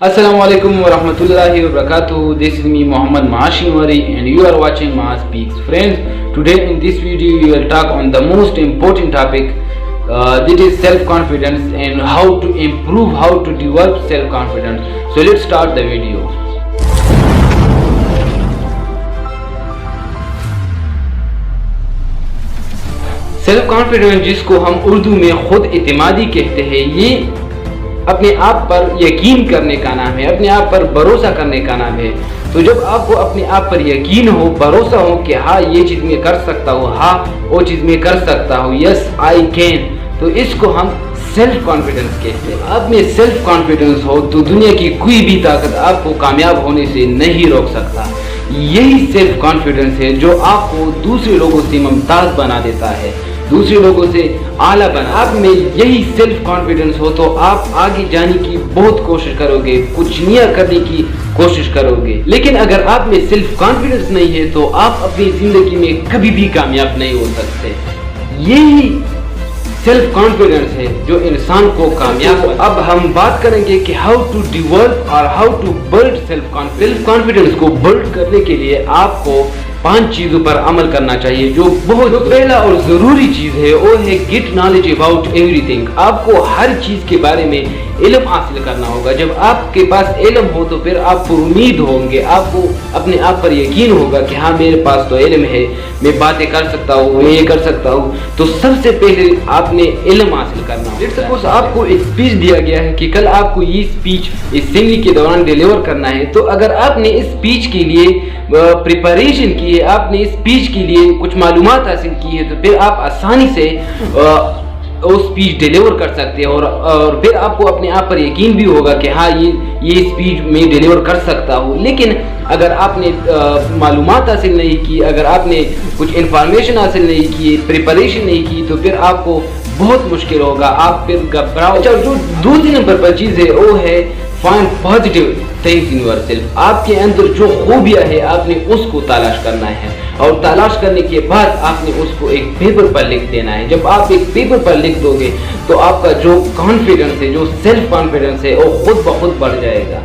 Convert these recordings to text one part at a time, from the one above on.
Assalamu alaikum wa rahmatullahi wa barakatuh. This is me Muhammad Maashi Wari and you are watching Maa Speaks. Friends, today in this video we will talk on the most important topic that is self-confidence and how to improve, how to develop self-confidence. So let's start the video. Self confidence जिसको हम उर्दू में खुद एतमादी कहते हैं, ये अपने आप पर यकीन करने का नाम है, अपने आप पर भरोसा करने का नाम है। तो जब आपको अपने आप पर यकीन हो, भरोसा हो कि हाँ ये चीज़ मैं कर सकता हूँ, हाँ वो चीज़ मैं कर सकता हूँ, यस आई कैन, तो इसको हम सेल्फ कॉन्फिडेंस कहते हैं। आप में सेल्फ कॉन्फिडेंस हो तो दुनिया की कोई भी ताकत आपको कामयाब होने से नहीं रोक सकता। यही सेल्फ कॉन्फिडेंस है जो आपको दूसरे लोगों से मुमताज़ बना देता है, दूसरे लोगों से आला बना। आप में यही सेल्फ कॉन्फिडेंस हो तो आप आगे जाने की बहुत कोशिश करोगे, कुछ नया करने की कोशिश करोगे। लेकिन अगर आप में सेल्फ कॉन्फिडेंस नहीं है तो आप अपनी जिंदगी में कभी भी कामयाब नहीं हो सकते। यही सेल्फ कॉन्फिडेंस है जो इंसान को कामयाब। अब हम बात करेंगे कि हाउ टू डेवलप और how to build self confidence को बिल्ड करने के लिए आपको 5 चीजों पर अमल करना चाहिए। जो बहुत पहला और जरूरी चीज है वो है गेट नॉलेज अबाउट एवरीथिंग। आपको हर चीज के बारे में इल्म हासिल करना होगा। जब आपके पास इल्म हो तो फिर आप उम्मीद होंगे, आपको अपने आप पर यकीन होगा कि हाँ मेरे पास तो इल्म है, मैं बातें कर सकता हूँ, मैं ये कर सकता हूँ। तो सबसे पहले आपने इल्म हासिल करना होगा। सपोज आपको एक स्पीच दिया गया है कि कल आपको ये स्पीच असेंबली के दौरान डिलीवर करना है, तो अगर आपने इस स्पीच के लिए प्रिपरेशन की है, आपने इस स्पीच के लिए कुछ मालूमात हासिल की है, तो फिर आप आसानी से वो स्पीच डिलीवर कर सकते हैं और फिर आपको अपने आप पर यकीन भी होगा कि हाँ ये स्पीच मैं डिलीवर कर सकता हूँ। लेकिन अगर आपने मालूमात हासिल नहीं की, अगर आपने कुछ इंफॉर्मेशन हासिल नहीं की, प्रिपरेशन नहीं की, तो फिर आपको बहुत मुश्किल होगा, आप फिर घबराओ। अच्छा, जो दूसरी नंबर पर चीज़ है वो है find positive things in yourself. आपके अंदर जो खूबियाँ है आपने उसको तलाश करना है और तलाश करने के बाद आपने उसको एक पेपर पर लिख देना है। जब आप एक पेपर पर लिख दोगे तो आपका जो कॉन्फिडेंस है, जो सेल्फ कॉन्फिडेंस है, वो खुद ब खुद बढ़ जाएगा।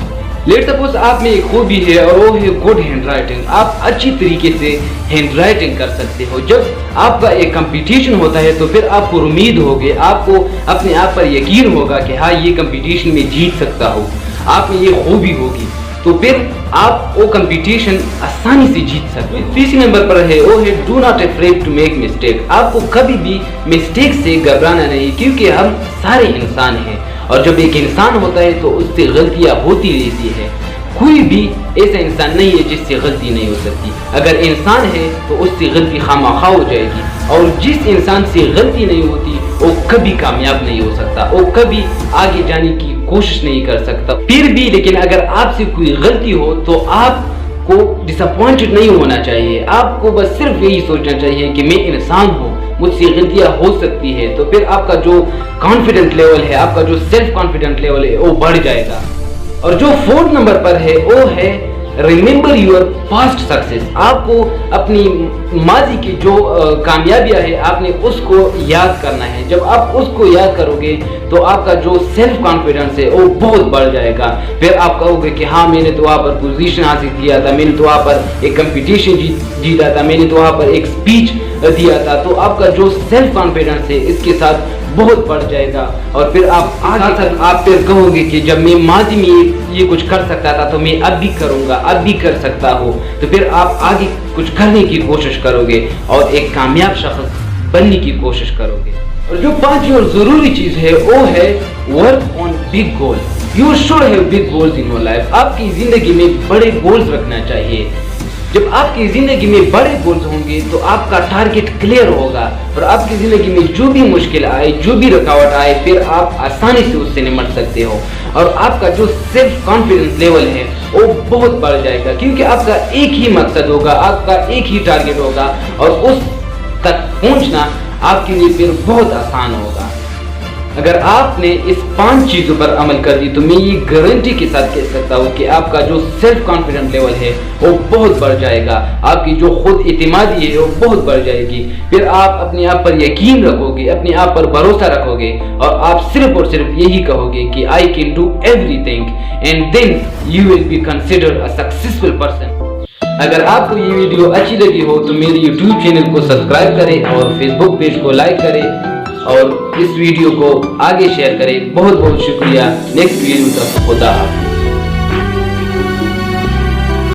लेट सपोज आप में एक खूबी है और वो है गुड हैंड राइटिंग। आप अच्छी तरीके से हैंड राइटिंग कर सकते हो। जब आपका एक कंपटीशन होता है तो फिर आपको उम्मीद होगी, आपको अपने आप पर यकीन होगा कि हाँ ये कंपटीशन में जीत सकता हूँ, आप में ये खूबी होगी, तो फिर आप वो कंपटीशन आसानी से जीत सकते हैं। तीसरे नंबर पर है वो है do not afraid to make mistake. आपको कभी भी मिस्टेक से घबराना नहीं, क्योंकि हम सारे इंसान हैं और जब एक इंसान होता है तो उससे गलतियां होती रहती है। कोई भी ऐसा इंसान नहीं है जिससे गलती नहीं हो सकती। अगर इंसान है तो उससे गलती खामखा हो जाएगी और जिस इंसान से गलती नहीं होती वो कभी कामयाब नहीं हो सकता, वो कभी आगे जाने की कोशिश नहीं कर सकता। फिर भी लेकिन अगर आपसे कोई गलती हो तो आपको डिसअपॉइंटेड नहीं होना चाहिए। आपको बस सिर्फ यही सोचना चाहिए कि मैं इंसान हूँ, मुझसे गलतियां हो सकती है। तो फिर आपका जो कॉन्फिडेंट लेवल है, आपका जो सेल्फ कॉन्फिडेंट लेवल है वो बढ़ जाएगा। और जो 4th नंबर पर है वो है रिमेंबर योर पास्ट सक्सेस। आपको अपनी माजी की जो कामयाबियां है आपने उसको याद करना है। जब आप उसको याद करोगे तो आपका जो सेल्फ कॉन्फिडेंस है वो बहुत बढ़ जाएगा। फिर आप कहोगे कि हाँ मैंने तो वहाँ पर पोजीशन हासिल किया था, मैंने तो वहाँ पर एक कंपटीशन जीता था, मैंने तो वहाँ पर एक स्पीच दिया था। तो आपका जो सेल्फ कॉन्फिडेंस है इसके साथ बहुत बढ़ जाएगा और फिर आप आगे आप फिर कहोगे कि जब मैं माजी में ये कुछ कर सकता था तो मैं अब भी करूँगा, अब भी कर सकता हूँ। तो फिर आप आगे कुछ करने की कोशिश करोगे और एक कामयाब शख्स बनने की कोशिश करोगे। और जो 5वीं और ज़रूरी चीज़ है वो है work on big goal. You should have big goals in your life. आपकी ज़िंदगी में बड़े गोल्स रखना चाहिए। जब आपकी ज़िंदगी में बड़े गोल्स होंगे तो आपका टारगेट क्लियर होगा और आपकी ज़िंदगी में जो भी मुश्किल आए, जो भी रुकावट आए, फिर आप आसानी से उससे निपट सकते हो और आपका जो सेल्फ कॉन्फिडेंस लेवल है वो बहुत बढ़ जाएगा, क्योंकि आपका एक ही मकसद होगा, आपका एक ही टारगेट होगा और उस तक पहुंचना आपके लिए फिर बहुत आसान होगा। اگر آپ نے اس 5 چیزوں پر عمل کر دی تو میں یہ گارنٹی کے ساتھ کہہ سکتا ہوں کہ آپ کا جو سیلف کانفیڈنٹ لیول ہے وہ بہت بڑھ جائے گا، آپ کی جو خود اعتمادی ہے وہ بہت بڑھ جائے گی، پھر آپ اپنے آپ پر یقین رکھو گے، اپنے آپ پر بھروسہ رکھو گے اور آپ صرف اور صرف یہی کہو گے کہ I can do everything and then you will be considered a successful person۔ اگر آپ کو یہ ویڈیو اچھی لگی ہو تو میری یوٹیوب چینل کو سبسکرائب کریں اور فیس بک پیج کو لائک کریں اور اس ویڈیو کو آگے شیئر کریں۔ بہت بہت شکریہ۔ نیکسٹ ویڈیو تک خدا حافظ۔